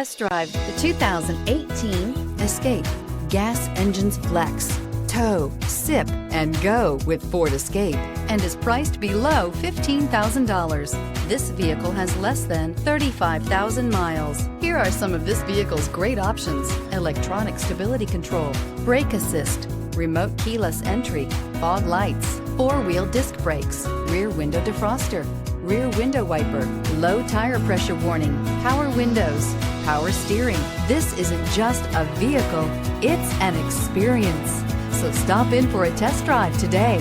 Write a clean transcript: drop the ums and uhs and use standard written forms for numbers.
Test drive the 2018 Escape. Gas engines flex, tow, sip, and go with Ford Escape, and is priced below $15,000. This vehicle has less than 35,000 miles. Here are some of this vehicle's great options: electronic stability control, brake assist, remote keyless entry, fog lights, four-wheel disc brakes, rear window defroster, rear window wiper, low tire pressure warning, power windows, power steering. This isn't just a vehicle, it's an experience. So stop in for a test drive today.